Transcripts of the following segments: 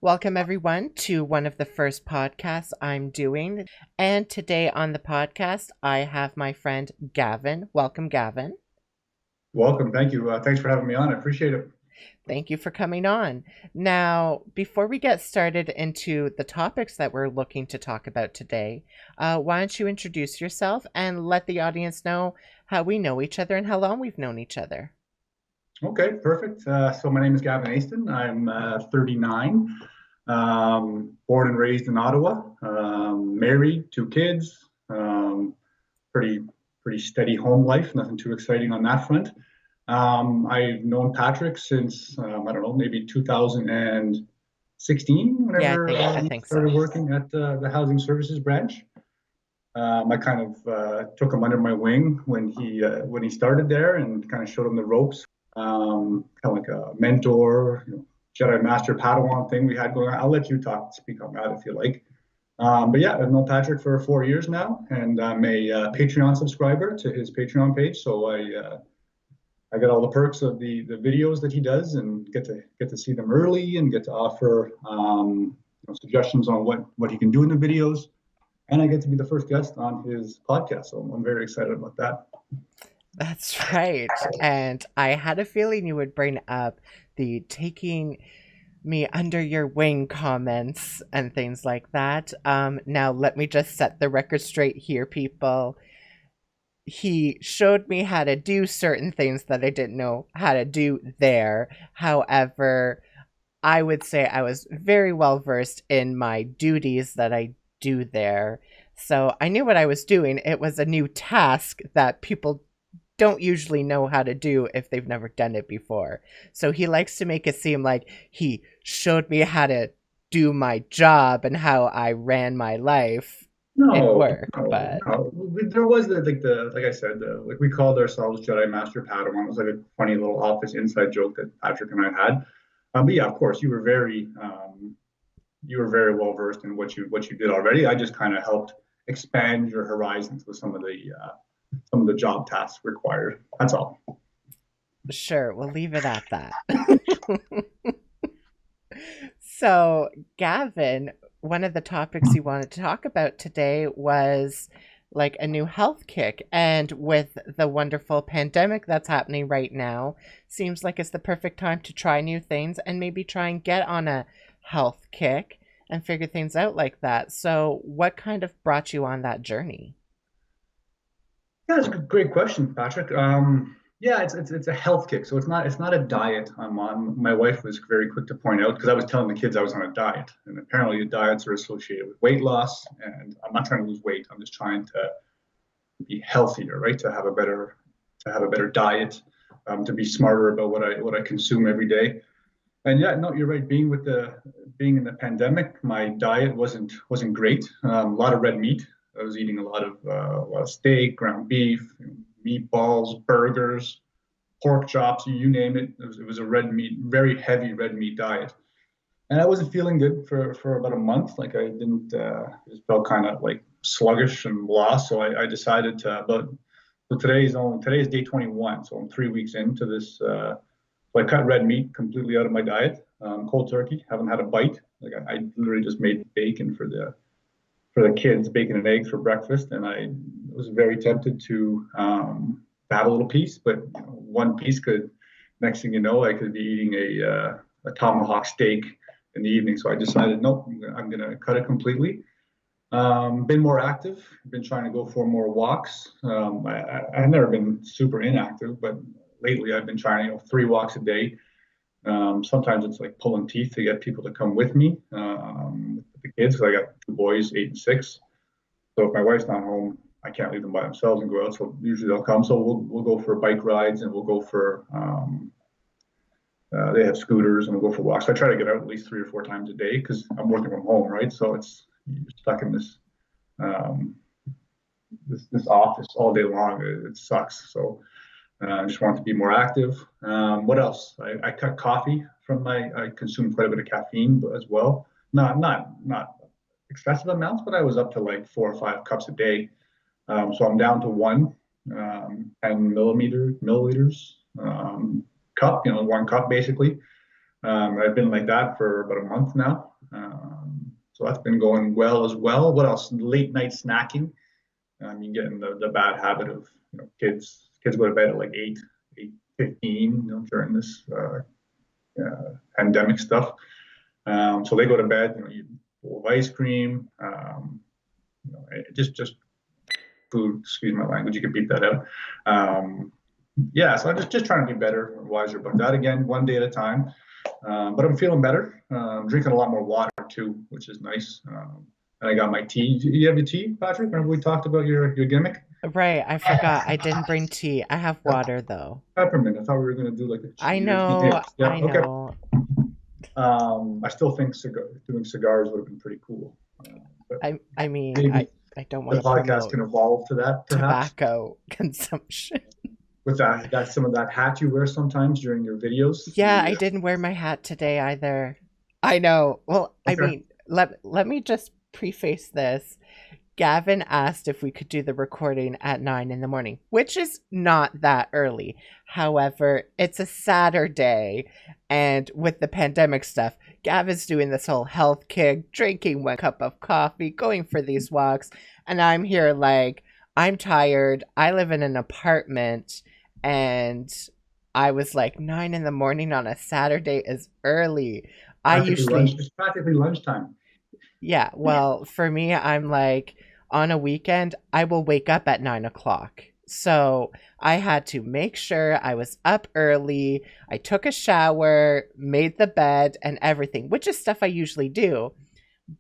Welcome, everyone, to one of the first podcasts I'm doing. And today on the podcast, I have my friend Gavin. Welcome, Gavin. Welcome. Thank you. Thanks for having me on. I appreciate it. Thank you for coming on. Now, before we get started into the topics that we're looking to talk about today, why don't you introduce yourself and let the audience know how we know each other and how long we've known each other? Okay, perfect. So my name is Gavin Aston. I'm 39, born and raised in Ottawa, married, two kids, pretty pretty steady home life. Nothing too exciting on that front. I've known Patrick since I don't know, maybe 2016, Yeah, I whenever think I he think started so. working at the housing services branch. I kind of took him under my wing when he started there and kind of showed him the ropes, kind of like a mentor, Jedi Master Padawan thing we had going on. I'll let you speak on that if you like. But yeah, I've known Patrick for 4 years now, and I'm a Patreon subscriber to his Patreon page. So I get all the perks of the videos that he does, and get to see them early, and get to offer suggestions on what he can do in the videos, and I get to be the first guest on his podcast. So I'm very excited about that. That's right. And I had a feeling you would bring up the taking me under your wing comments and things like that. Now, let me just set the record straight here, people. He showed me how to do certain things that I didn't know how to do there. However, I would say I was very well versed in my duties that I do there. So I knew what I was doing. It was a new task that people don't usually know how to do if they've never done it before. So he likes to make it seem like he showed me how to do my job and how I ran my life in No, work. no, But no. There was the like I said, like we called ourselves Jedi Master Padawan. It was like a funny little office inside joke that Patrick and I had. But yeah, of course, you were very well versed in what you did already. I just kind of helped expand your horizons with some of the job tasks required. That's all. sure, we'll leave it at that. So, Gavin, one of the topics you wanted to talk about today was like a new health kick. And with the wonderful pandemic that's happening right now, seems like it's the perfect time to try new things and maybe try and get on a health kick and figure things out like that. So, what kind of brought you on that journey? Yeah, that's a great question, Patrick. Yeah, it's a health kick, so it's not a diet I'm on. My wife was very quick to point out because I was telling the kids I was on a diet, and apparently diets are associated with weight loss, and I'm not trying to lose weight. I'm just trying to be healthier, right? To have a better diet, to be smarter about what I consume every day. And yeah, no, you're right. Being in the pandemic, my diet wasn't great. A lot of red meat. I was eating a lot of steak, ground beef, meatballs, burgers, pork chops, you name it. It was a red meat, very heavy red meat diet, and I wasn't feeling good for about a month. Like I didn't, just felt kind of like sluggish and lost. So I decided to. But so today's day 21. So I'm 3 weeks into this. So I cut red meat completely out of my diet. Cold turkey. Haven't had a bite. Like I literally just made bacon for the kids, bacon and eggs for breakfast, and I was very tempted to have a little piece, but one piece could. Next thing you know, I could be eating a tomahawk steak in the evening. So I decided, nope, I'm gonna cut it completely. Been more active. Been trying to go for more walks. I've never been super inactive, but lately I've been trying, 3 walks a day. Sometimes it's like pulling teeth to get people to come with me, with the kids. 'Cause I got two boys, 8 and 6. So if my wife's not home, I can't leave them by themselves and go out. So usually they'll come. So we'll go for bike rides, and we'll go for they have scooters, and we'll go for walks. So I try to get out at least 3 or 4 times a day because I'm working from home, right? So it's you're stuck in um, this office all day long. It sucks. So I just want to be more active. What else? I cut coffee from my. I consume quite a bit of caffeine as well. Not excessive amounts, but I was up to like 4 or 5 cups a day. So I'm down to one, 10 milliliters cup. 1 cup basically. I've been like that for about a month now. So that's been going well as well. What else? Late night snacking. You get in the bad habit of, kids go to bed at like 8:15, during this pandemic stuff. So they go to bed, you bowl of ice cream, just food. Excuse my language. You can beat that out. Yeah, so I'm just trying to be better, wiser about that. Again, one day at a time. But I'm feeling better. I'm drinking a lot more water too, which is nice. And I got my tea. You have your tea, Patrick? Remember we talked about your gimmick? Right, I forgot. I didn't bring tea. I have water though. Peppermint. I thought we were going to do like a I cheer. Yeah, know, yeah, I okay. know. I still think doing cigars would have been pretty cool. But I mean, maybe I don't want the to podcast promote can evolve to that, perhaps. tobacco consumption. With that some of that hat you wear sometimes during your videos. Yeah, I didn't wear my hat today either. I know. Well, I Okay. mean, let me just preface this. Gavin asked if we could do the recording at 9 in the morning, which is not that early. However, it's a Saturday, and with the pandemic stuff, Gavin's doing this whole health kick, drinking 1 cup of coffee, going for these walks, and I'm here like, I'm tired. I live in an apartment, and I was like, 9 in the morning on a Saturday is early. I Practically lunch. usually It's practically lunchtime. yeah, well, for me, I'm like, on a weekend, I will wake up at 9 o'clock. So I had to make sure I was up early. I took a shower, made the bed, and everything, which is stuff I usually do.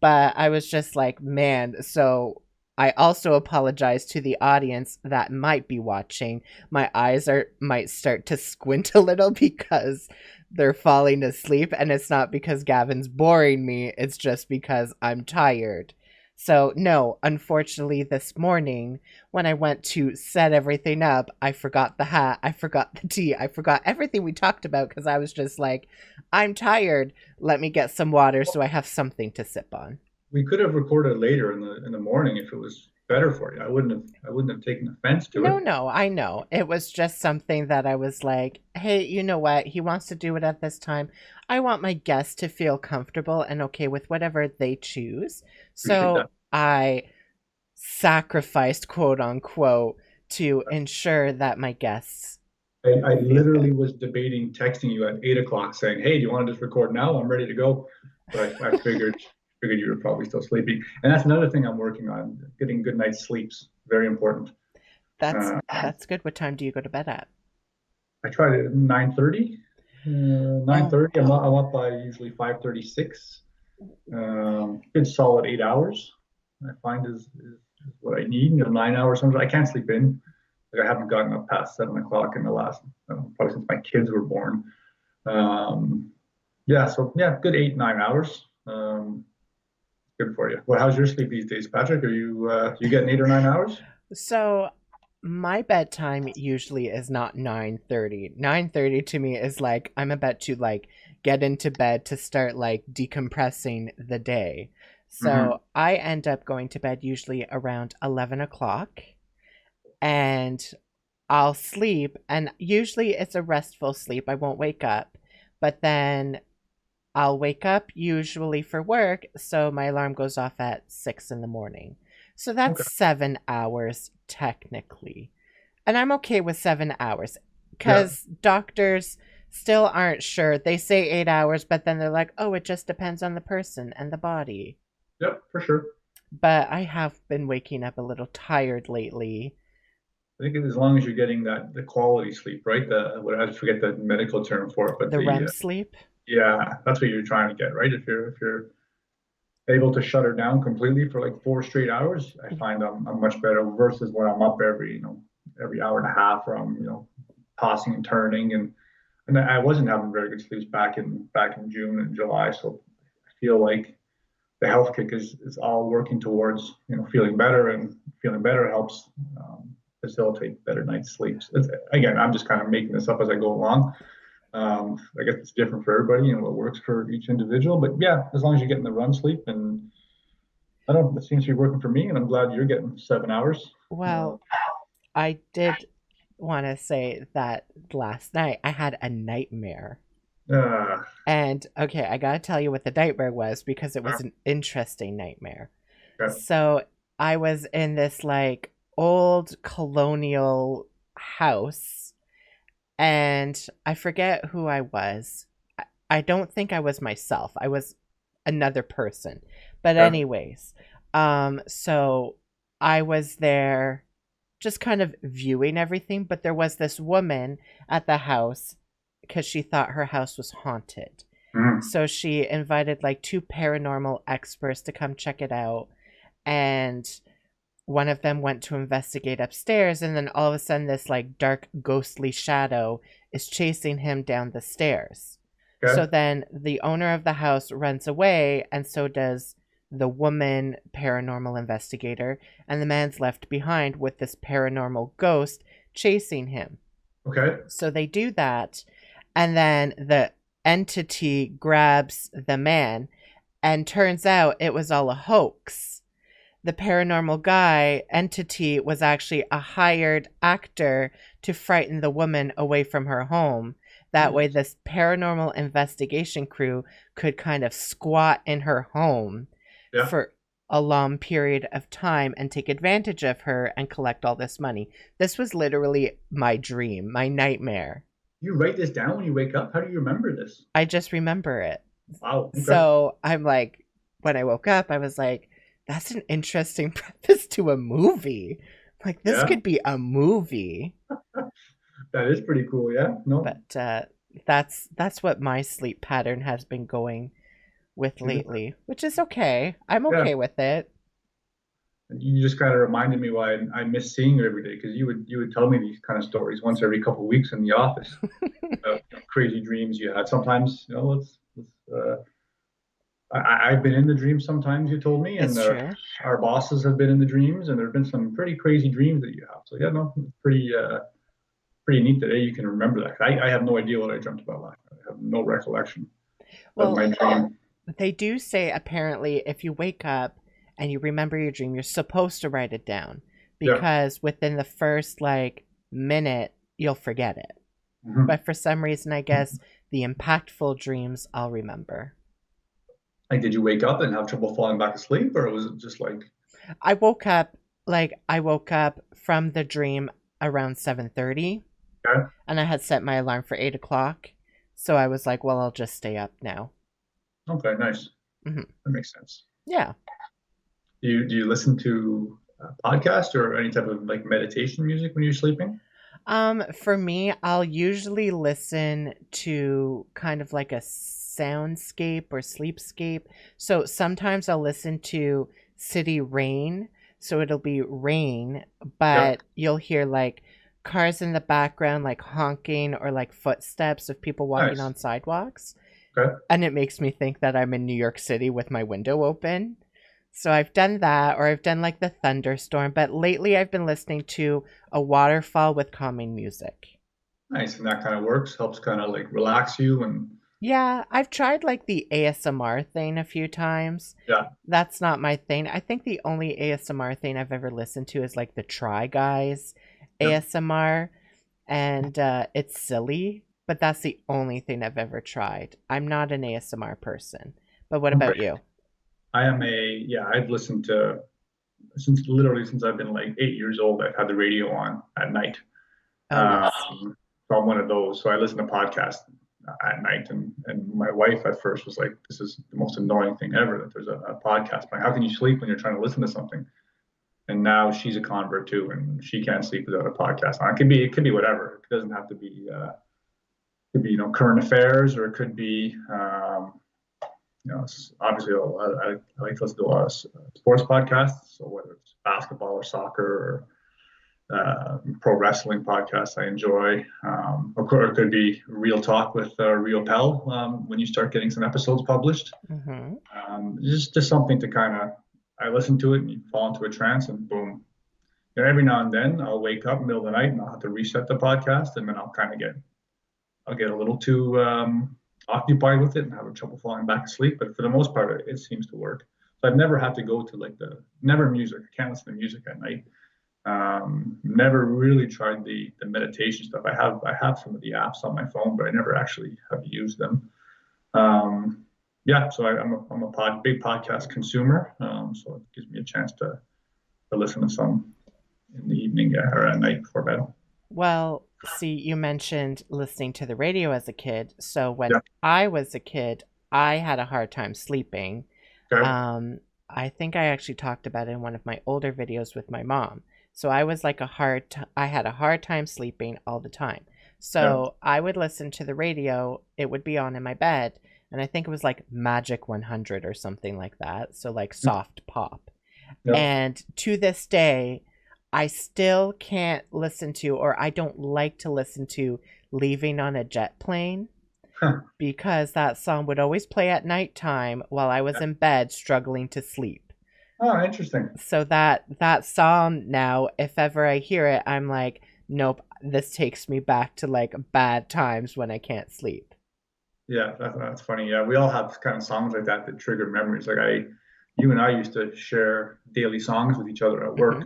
But I was just like, man, so I also apologize to the audience that might be watching. My eyes are might start to squint a little because they're falling asleep, and it's not because Gavin's boring me, it's just because I'm tired. So, no, unfortunately, this morning when I went to set everything up, I forgot the hat, I forgot the tea, I forgot everything we talked about because I was just like, I'm tired. Let me get some water so I have something to sip on. We could have recorded later in the morning if it was better for you. I wouldn't have taken offense to No, it. no, I know. It was just something that I was like, hey, you know what? He wants to do it at this time. I want my guests to feel comfortable and okay with whatever they choose. Appreciate So that. I sacrificed, quote unquote, to ensure that my guests I feel literally good. was debating texting you at 8 o'clock saying, "Hey, do you want to just record now? I'm ready to go." But I figured you were probably still sleeping. And that's another thing I'm working on: getting good night's sleeps. Very important. That's Uh, that's good. What time do you go to bed at? I try to 9:30. Nine Oh, thirty. I'm up by usually 5:36. Good solid 8 hours. I find is what I need. 9 hours. Sometimes I can't sleep in. Like I haven't gotten up past 7 o'clock in the last probably since my kids were born. Um, yeah, so yeah, good 8 9 hours. Good for you. Well, how's your sleep these days, Patrick? Are you getting 8 or 9 hours? so my bedtime usually is not 9:30. 9:30 to me is like I'm about to like get into bed to start like decompressing the day. Mm-hmm. So I end up going to bed usually around 11 o'clock, and I'll sleep, and usually it's a restful sleep. I won't wake up, but then I'll wake up usually for work, so my alarm goes off at 6 in the morning. So that's Okay. 7 hours technically. And I'm okay with 7 hours Yeah. because doctors still aren't sure. They say 8 hours, but then they're like, oh, it just depends on the person and the body. Yep. For sure. But I have been waking up a little tired lately. I think as long as you're getting the quality sleep, right? The what I forget the medical term for it, but The the REM sleep. yeah, that's what you're trying to get, right? If you're able to shut her down completely for like 4 straight hours, I find I'm much better versus when I'm up every hour and a half from tossing and turning and I wasn't having very good sleeps back in June and July, so I feel like the health kick is all working towards feeling better, and feeling better helps facilitate better night's sleeps. Again, I'm just kind of making this up as I go along. I guess it's different for everybody and what works for each individual. But yeah, as long as you're getting the run sleep, and I don't know, it seems to be working for me, and I'm glad you're getting 7 hours. Uh, Well, I did want to say that last night I had a nightmare. Uh, And okay, I gotta tell you what the nightmare was because it uh, was an interesting nightmare. okay. So I was in this like old colonial house, and I forget who I was. I don't think I was myself. I was another person. But Okay. anyways, so I was there just kind of viewing everything, but there was this woman at the house because she thought her house was haunted. Mhm. So she invited like two paranormal experts to come check it out, and one of them went to investigate upstairs, and then all of a sudden this like dark ghostly shadow is chasing him down the stairs. So Okay. then the owner of the house runs away, and so does the woman paranormal investigator, and the man's left behind with this paranormal ghost chasing him. Okay. So they do that, and then the entity grabs the man, and turns out it was all a hoax. The paranormal guy entity was actually a hired actor to frighten the woman away from her home. That way, Jesus. this paranormal investigation crew could kind of squat in her home Yeah. for a long period of time and take advantage of her and collect all this money. This was literally my dream, my nightmare. You write this down when you wake up? How do you remember this? I just remember it. Wow. Okay. So I'm like, when I woke up, I was like, that's an interesting preface to a movie. Like, this Yeah. could be a movie. That is pretty cool. Yeah. No. But that's what my sleep pattern has been going with Jesus. lately, which is okay. I'm Yeah. okay with it. And you just kind of reminded me why I miss seeing you every day because you would tell me these kind of stories once every couple of weeks in the office about crazy dreams you had. Sometimes, I've been in the dreams sometimes, you told me, and It's true. our bosses have been in the dreams, and there have been some pretty crazy dreams that you have. So yeah, no, it's pretty neat that you can remember that. I have no idea what I dreamt about last night. I have no recollection of Well, my dream. they do say apparently if you wake up and you remember your dream, you're supposed to write it down Yeah. because within the first like minute, you'll forget it. Hmm. But for some reason, I guess the impactful dreams I'll remember. Like, did you wake up and have trouble falling back asleep, or was it just like, I woke up from the dream around 7:30, okay, and I had set my alarm for 8 o'clock. So I was like, well, I'll just stay up now. okay, nice, Hmm. that makes sense. Yeah. Do you listen to podcast or any type of like meditation music when you're sleeping? For me, I'll usually listen to kind of like a soundscape or sleepscape. So sometimes I'll listen to city rain. So it'll be rain, Yeah, but you'll hear like cars in the background, like honking or like footsteps of people walking nice. on sidewalks. Okay. And it makes me think that I'm in New York City with my window open. So I've done that, or I've done like the thunderstorm, but lately I've been listening to a waterfall with calming music. Nice, and that kind of works, helps kind of like relax you and Yeah, I've tried like the ASMR thing a few times. yeah, That's not my thing. I think the only ASMR thing I've ever listened to is like the Try Guys yeah. ASMR, and it's silly, but that's the only thing I've ever tried. I'm not an ASMR person. But what Okay. about you? I've listened to since I've been like 8 years old. I've had the radio on at night. Oh, yes. So I'm one of those. So I listen to podcasts at night, and my wife at first was like, "This is the most annoying thing ever that there's a podcast. Like, how can you sleep when you're trying to listen to something?" And now she's a convert too, and she can't sleep without a podcast. Now, it could be whatever. It doesn't have to be. Could be current affairs, or it could be obviously I like to listen to a lot of sports podcasts. So whether it's basketball or soccer or pro wrestling podcasts, I enjoy. Of course, it could be Real Talk with Real Pell when you start getting some episodes published. Mm-hmm. Just something to kind of I listen to it and you fall into a trance and boom. And every now and then I'll wake up in the middle of the night and I'll have to reset the podcast and then I'll get a little too occupied with it and have trouble falling back asleep. But for the most part, it seems to work. So I've never had to go to like the never music. I can't listen to music at night. Never really tried the meditation stuff. I have some of the apps on my phone, but I never actually have used them. Um, yeah, so I'm a big podcast consumer, so it gives me a chance to listen to some in the evening or at night before bed. Well, see, you mentioned listening to the radio as a kid. So when Yeah. I was a kid, I had a hard time sleeping. Okay. Um, I think I actually talked about it in one of my older videos with my mom. So I was like I had a hard time sleeping all the time. Yeah. So I would listen to the radio, it would be on in my bed, and I think it was like Magic 100 or something like that. So like soft pop. Yeah. And to this day, I still can't listen to, or I don't like to listen to, Leaving on a Jet Plane, Huh. because that song would always play at nighttime while I was Yeah. in bed struggling to sleep. Oh, interesting. So that song now, if ever I hear it, I'm like, nope, this takes me back to like bad times when I can't sleep. Yeah, that's funny. Yeah, we all have kind of songs like that that trigger memories. You and I used to share daily songs with each other at Hmm. work.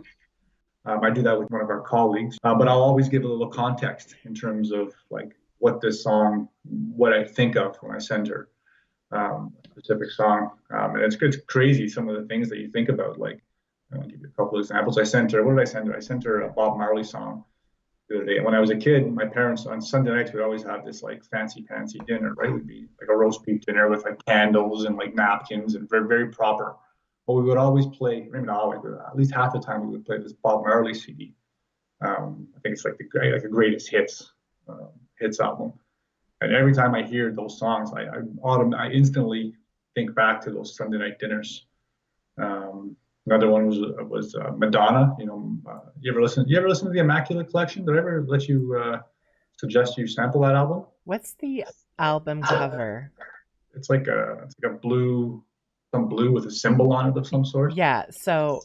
I do that with one of our colleagues, but I'll always give a little context in terms of like what this song, what I think of when I send her a specific song. And it's crazy some of the things that you think about. Like, I'll give you a couple of examples. I sent her, what did I send her? I sent her a Bob Marley song the other day. When I was a kid, my parents on Sunday nights would always have this like fancy dinner, right? It would be like a roast beef dinner with like candles and like napkins and very proper. But we would always play, maybe not always, but at least half the time we would play this Bob Marley CD. I think it's like the greatest hits album. And every time I hear those songs, I instantly think back to those Sunday night dinners. Another one was Madonna. You ever listen to the Immaculate Collection? Did I ever let you suggest you sample that album? What's the album cover? It's like a blue, some blue with a symbol on it of some sort. Yeah, so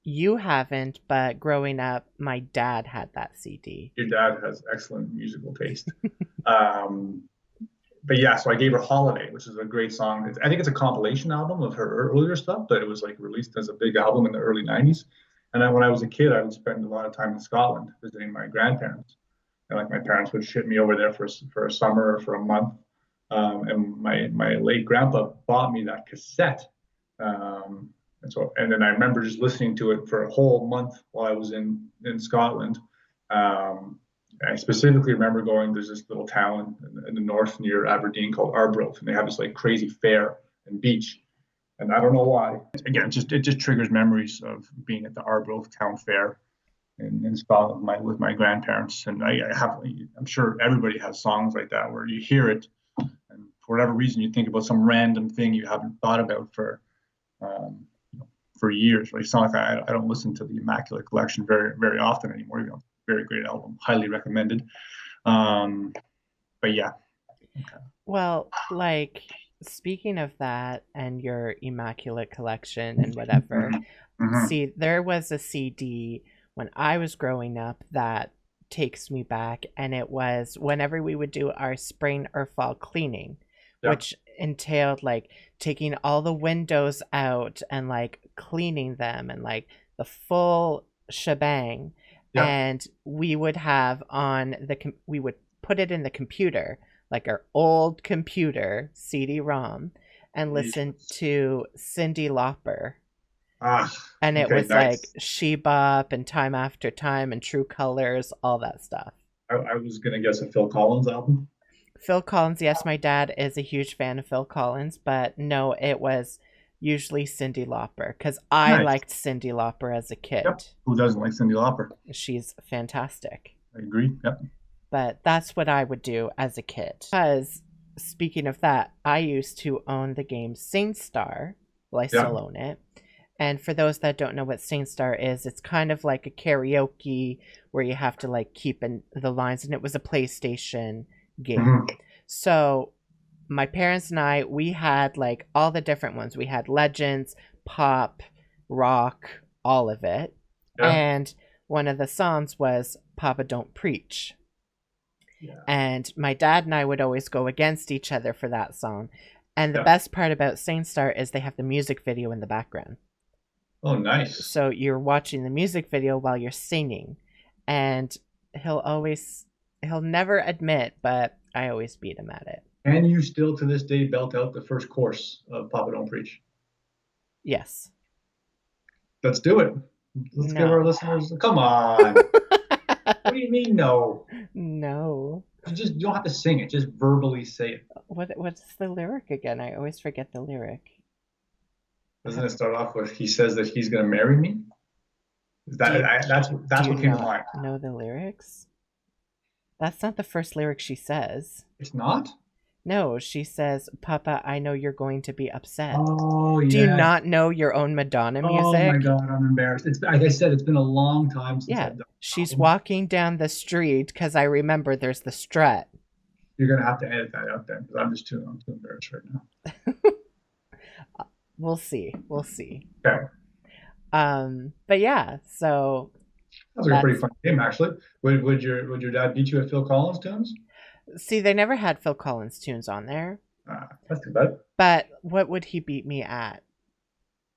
you haven't, but growing up, my dad had that CD. Your dad has excellent musical taste. Um, but yeah, so I gave her Holiday, which is a great song. I think it's a compilation album of her earlier stuff, but it was like released as a big album in the early 90s. And then when I was a kid, I would spend a lot of time in Scotland visiting my grandparents. And like my parents would ship me over there for a summer or for a month. And my late grandpa bought me that cassette. And then I remember just listening to it for a whole month while I was in Scotland. Um, I specifically remember going. There's this little town in the north near Aberdeen called Arbroath, and they have this like crazy fair and beach. And I don't know why. Again, it just triggers memories of being at the Arbroath Town Fair in Scotland with my grandparents. And I'm sure everybody has songs like that where you hear it, and for whatever reason, you think about some random thing you haven't thought about um, for years. Right? It's not like I don't listen to the Immaculate Collection very often anymore. Very great album, highly recommended. Um, but yeah. Okay. Well, like, speaking of that and your Immaculate Collection and whatever, Mm-hmm. Mm-hmm. see, there was a CD when I was growing up that takes me back, and it was whenever we would do our spring or fall cleaning, Yeah. which entailed like taking all the windows out and like cleaning them and like the full shebang. Yeah. And we would have on we would put it in the computer, like our old computer CD-ROM, and listen Yes. to Cyndi Lauper. Ah, And it okay, was like nice. She Bop and Time After Time and True Colors, all that stuff. I was gonna guess a Phil Collins album. Phil Collins, yes, my dad is a huge fan of Phil Collins, but no, it was usually Cyndi Lauper because I Nice. liked Cyndi Lauper as a Yep. kid. Who doesn't like Cyndi Lauper? She's fantastic. I agree. Yep. But that's what I would do as a kid. Because speaking of that, I used to own the game SingStar. Well, I Yeah. still own it. And for those that don't know what SingStar is, it's kind of like a karaoke where you have to like keep in the lines, and it was a PlayStation game. Hmm. So my parents and I, we had like all the different ones. We had Legends, Pop, Rock, all of it. Yeah. And one of the songs was Papa Don't Preach. Yeah. And my dad and I would always go against each other for that song. And the Yeah. best part about SingStar is they have the music video in the background. Oh, nice. So you're watching the music video while you're singing. And he'll always, he'll never admit, but I always beat him at it. And you still to this day belt out the first course of Papa Don't Preach. Yes. Let's do it. Let's give our No. listeners. Come on. What do you mean no? No. You don't have to sing it. Just verbally say it. What's the lyric again? I always forget the lyric. Doesn't it start off with he says that he's going to marry me? Is Do that you do that's you what came to not mind. know the lyrics? That's not the first lyric she says. It's not. No, she says, "Papa, I know you're going to be upset." Oh Do you yes. not know your own Madonna Oh my music? God, I'm embarrassed. It's like I said, it's been a long time since Yeah, I've done the she's album. walking down the street because I remember there's the strut. You're gonna have to edit that out then, because I'm too embarrassed right now. We'll see. We'll see. Okay, But yeah, so sounds like a pretty that's fun game actually. Would your dad beat you at Phil Collins tunes? see, they never had Phil Collins tunes on there. That's too bad. But what would he beat me at?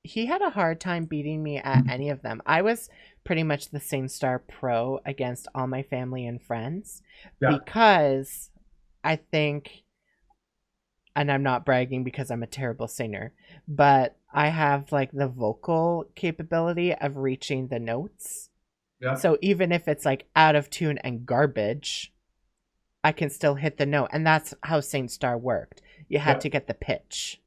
He had a hard time beating me at any of them. I was pretty much the SingStar Pro against all my family and friends Yeah, because I think, and I'm not bragging because I'm a terrible singer, but I have like the vocal capability of reaching the notes. yeah, So even if it's like out of tune and garbage, I can still hit the note. And that's how SingStar worked. You had yeah. to get the pitch.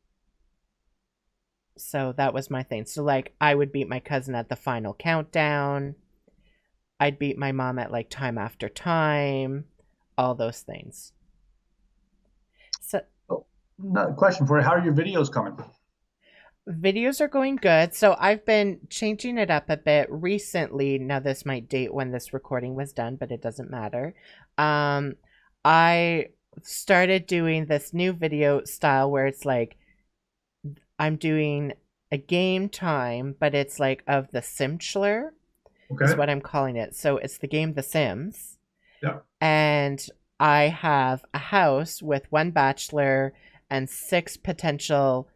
So that was my thing. So like I would beat my cousin at the final countdown. I'd beat my mom at like time after time, all those things. So Oh, question for you: how are your videos coming? videos are going good. So I've been changing it up a bit recently. Now this might date when this recording was done, but it doesn't matter. Um I started doing this new video style where it's like I'm doing a game time, but it's like of the Simchler is Okay. what I'm calling it. So it's the game The Sims. Yeah. And I have a house with one bachelor and six potential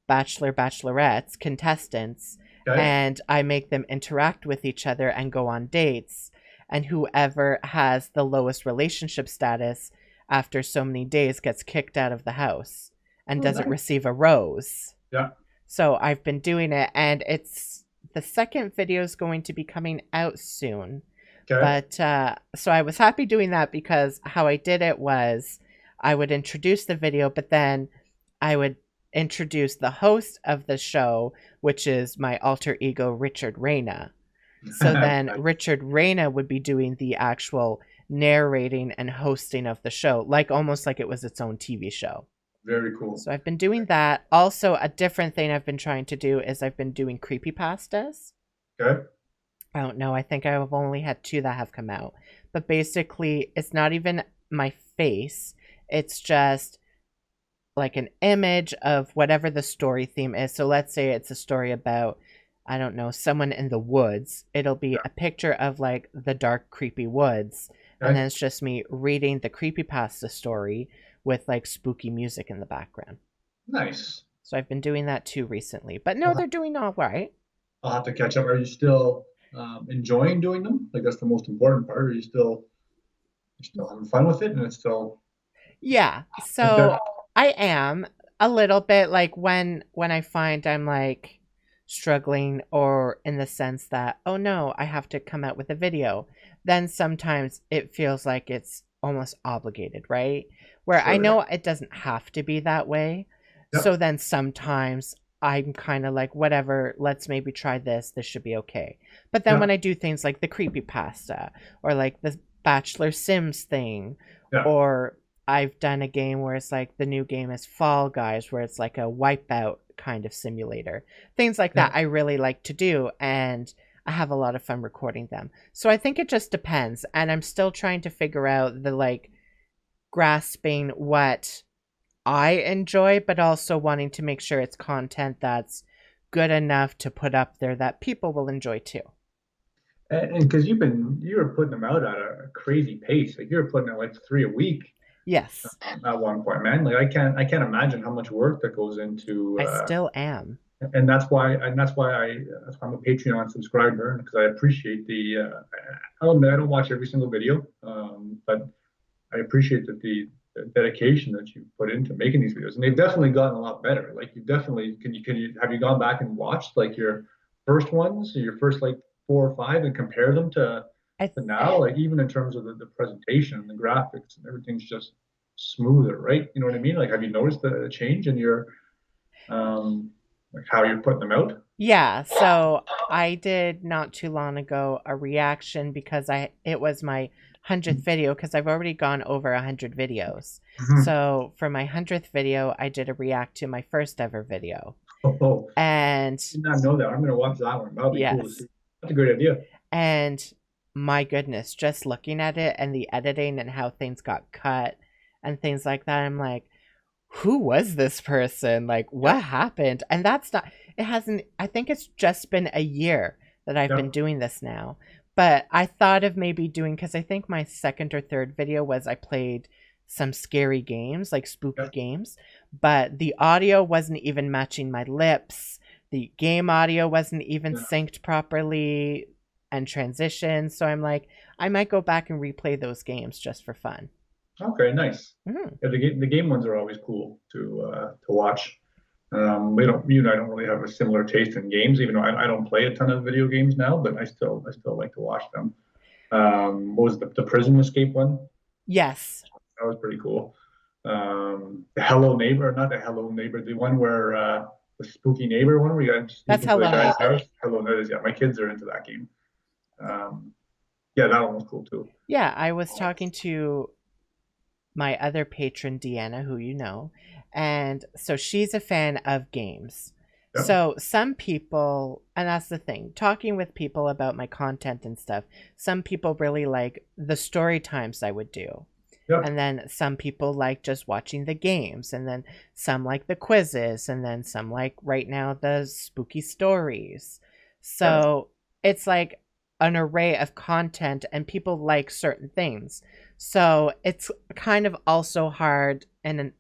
bachelorettes, contestants, Okay. and I make them interact with each other and go on dates. And whoever has the lowest relationship status after so many days gets kicked out of the house and Oh, doesn't nice. receive a rose. Yeah. So I've been doing it, and it's the second video is going to be coming out soon. Okay. But so I was happy doing that because how I did it was I would introduce the video, but then I would introduce the host of the show, which is my alter ego, Richard Reyna. So then Nice. Richard Reyna would be doing the actual narrating and hosting of the show, like almost like it was its own TV show. Very cool. So I've been doing that. Also, a different thing I've been trying to do is I've been doing creepypastas. Okay. I don't know. I think I've only had two that have come out. But basically, it's not even my face. It's just like an image of whatever the story theme is. So let's say it's a story about, I don't know, someone in the woods. It'll be Yeah. a picture of like the dark, creepy woods. And Okay. then it's just me reading the creepypasta story with like spooky music in the background. Nice. So I've been doing that too recently. But no, I'll, they're doing all right. I'll have to catch up. Are you still enjoying doing them? Like that's the most important part. Are you still having fun with it, and it's still Yeah. okay? So I am a little bit like when I find I'm like struggling or in the sense that oh no, I have to come out with a video, then sometimes it feels like it's almost obligated, right? Where I Sure. know it doesn't have to be that way. Yep. So then sometimes I'm kind of like whatever, let's maybe try this. This should be okay. But then when Yep. I do things like the creepy pasta or like the Bachelor Sims thing Yeah. or I've done a game where it's like the new game is Fall Guys, where it's like a wipeout kind of simulator. Things like Yeah. that I really like to do, and I have a lot of fun recording them. So I think it just depends, and I'm still trying to figure out the like grasping what I enjoy, but also wanting to make sure it's content that's good enough to put up there that people will enjoy too. And because you were putting them out at a crazy pace. Like you were putting out like three a week Yes, at one point, man. Like I can't imagine how much work that goes into I still am. and that's why I'm a Patreon subscriber because I appreciate I don't watch every single video, but I appreciate the dedication that you put into making these videos, and they've definitely gotten a lot better. Like you definitely can you have you gone back and watched like your first ones, your first like 4 or 5, and compare them I to now, like even in terms of the presentation and the graphics and everything's just smoother, right? You know what I mean? Like have you noticed the change in your like how you're putting them out? Yeah, so I did not too long ago a reaction because I it was my 100th video because I've already gone over 100 videos. Mhm. So for my 100th video, I did a react to my first ever video. Oh, And did not know that. I'm gonna watch that one. That'll be cool to yes, see. That's a great idea. and my goodness, just looking at it and the editing and how things got cut and things like that, I'm like, who was this person? Like, what Yep, happened? And that's not, it hasn't, I think it's just been a year that I've been yep, doing this now. But I thought of maybe doing, because I think my second or third video was I played some scary games, like spooky yep. games, but the audio wasn't even matching my lips. The game audio wasn't even Yeah. synced properly and transitioned. So I'm like, I might go back and replay those games just for fun. Okay, nice. Mm. Yeah, the game ones are always cool to watch. We don't you and I don't really have a similar taste in games, even though I don't play a ton of video games now, but I still like to watch them. What was the prison escape one? Yes, That was pretty cool. The Hello Neighbor, not the Hello Neighbor, the one where the spooky neighbor one where you got to sneak that's into the Hello guy's Neighbor. house. Hello Neighbor, yeah, my kids are into that game. Um, yeah, that one was cool too. Yeah, I was talking to my other patron, Deanna, who you know, and so she's a fan of games. Yep, So some people, and that's the thing, talking with people about my content and stuff, some people really like the story times I would do. yep, And then some people like just watching the games, and then some like the quizzes, and then some like right now the spooky stories. yeah. So it's like an array of content, and people like certain things. So it's kind of also hard and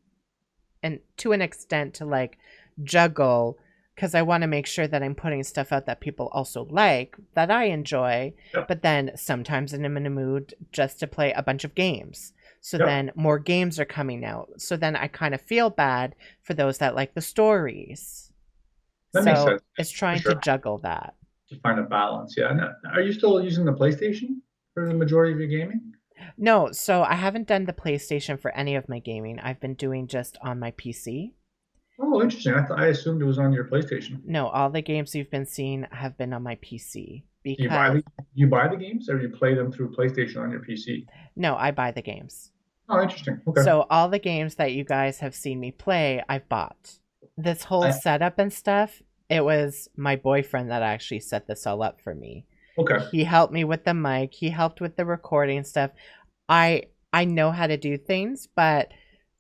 to an extent to like juggle because I want to make sure that I'm putting stuff out that people also like, that I enjoy, Yep. but then sometimes I'm in a mood just to play a bunch of games. So Yep. then more games are coming out. So then I kind of feel bad for those that like the stories. That makes So sense it's for trying to sure. juggle that. To find a balance. Yeah. And are you still using the PlayStation for the majority of your gaming? No, so I haven't done the PlayStation for any of my gaming. I've been doing just on my PC. Oh, interesting. I assumed it was on your PlayStation. No, all the games you've been seeing have been on my PC Do you buy because the you buy the games or you play them through PlayStation on your PC? no, I buy the games. Oh, interesting. Okay. So all the games that you guys have seen me play, I've bought. This whole I, setup and stuff, it was my boyfriend that actually set this all up for me. okay. He helped me with the mic, he helped with the recording stuff. I I know how to do things, but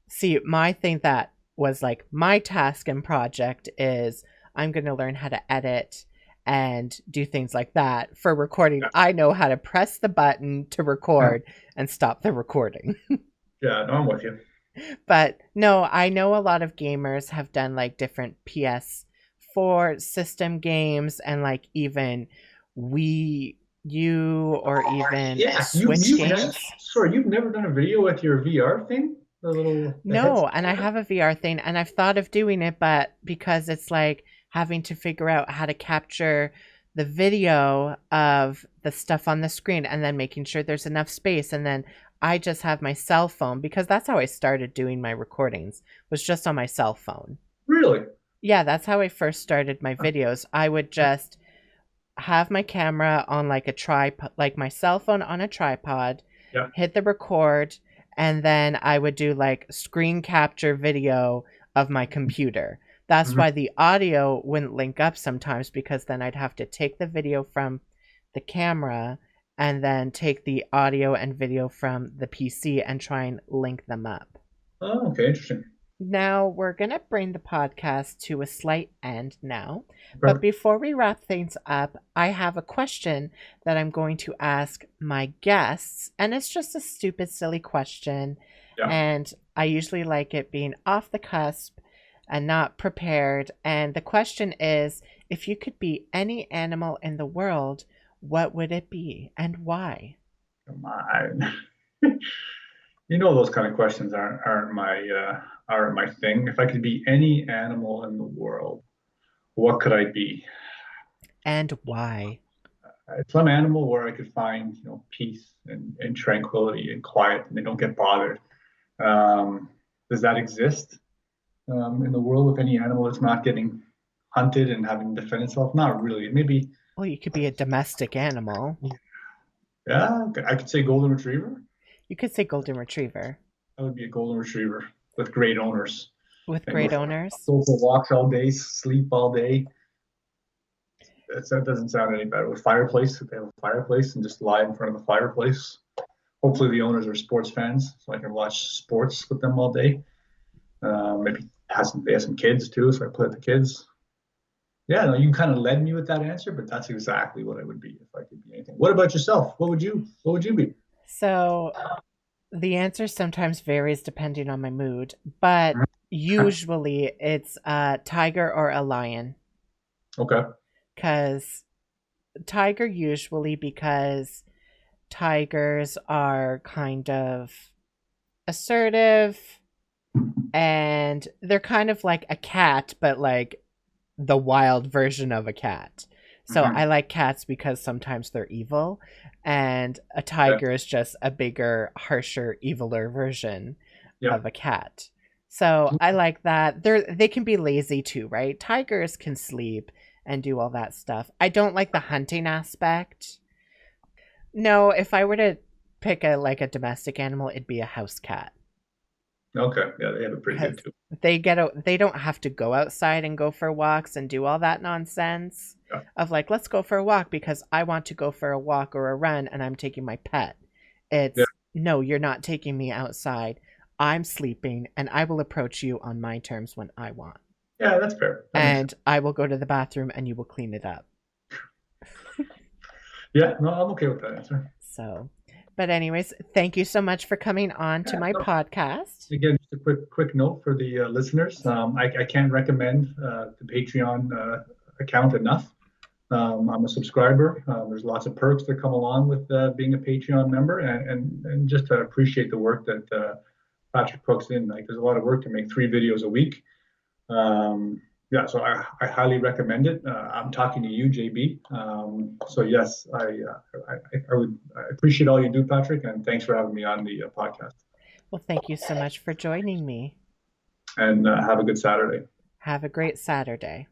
see, my thing that was like my task and project is I'm going to learn how to edit and do things like that. For recording, Yeah. I know how to press the button to Yeah. record and stop the recording. Yeah. No, I'm with you. But no, I know a lot of gamers have done like different PS4 system games and like even Wii U or even Yeah. Switch games. Sorry, you've never done a video with your VR thing? The No, headset and you I have? have a VR thing and I've thought of doing it, but because it's like having to figure out how to capture the video of the stuff on the screen and then making sure there's enough space and then I just have my cell phone because that's how I started doing my recordings was just on my cell phone. Really? Yeah, that's how I first started my videos. I would just have my camera on like a tripod, like my cell phone on a tripod, Yeah. hit the record, and then I would do like screen capture video of my computer. That's Mhm. why the audio wouldn't link up sometimes because then I'd have to take the video from the camera and then take the audio and video from the PC and try and link them up. Oh, okay. Interesting. Now we're going to bring the podcast to a slight end now. But Okay. before we wrap things up, I have a question that I'm going to ask my guests. And it's just a stupid, silly question. Yeah. And I usually like it being off the cusp and not prepared. And the question is, if you could be any animal in the world, what would it be and why? Come on. Those kind of questions aren't my thing. If I could be any animal in the world, what could I be? And why? Some animal where I could find, peace and tranquility and quiet, and they don't get bothered. Um, does that exist in the world with any animal that's not getting hunted and having to defend itself? Not really. Maybe, Well, you could be a domestic animal. yeah, I could say golden retriever. You could say golden retriever I would be a golden retriever with great owners with and great owners. go for walks all day, sleep all day. That doesn't sound any better. With fireplace, if they have a fireplace and just lie in front of the fireplace. Hopefully, the owners are sports fans, so I can watch sports with them all day. Maybe they have some kids too, so I play with the kids. Yeah, no, you kind of led me with that answer, but that's exactly what I would be if I could be anything. What about yourself? What would you be? So the answer sometimes varies depending on my mood, but usually it's a tiger or a lion. Okay. Because tiger, usually because tigers are kind of assertive and they're kind of like a cat, but like the wild version of a cat. So I Mm-hmm. like cats because sometimes they're evil, and a Yeah. tiger is just a bigger, harsher, eviler version of Yep. a cat. So I like that. They can be lazy too, right? Tigers can sleep and do all that stuff. I don't like the hunting aspect. No, if I were to pick a domestic animal, it'd be a house cat. Okay. Yeah, they have it pretty good Because too. they don't have to go outside and go for walks and do all that nonsense Yeah. of like, let's go for a walk because I want to go for a walk or a run and I'm taking my pet. Yeah. It's no, you're not taking me outside. I'm sleeping and I will approach you on my terms when I want. Yeah, that's fair. That makes sense. And I will go to the bathroom and you will clean it up. Yeah. No, I'm okay with that answer. So, but anyways, thank you so much for coming on to Yeah, my no, podcast. again, just a quick note for the listeners. I can't recommend the Patreon account enough. I'm a subscriber. There's lots of perks that come along with being a Patreon member, and just to appreciate the work that Patrick puts in. Like, there's a lot of work to make 3 videos a week. Yeah, so I highly recommend it. I'm talking to you, JB. So yes, I appreciate all you do, Patrick, and thanks for having me on the podcast. Well, thank you so much for joining me. And have a good Saturday. Have a great Saturday.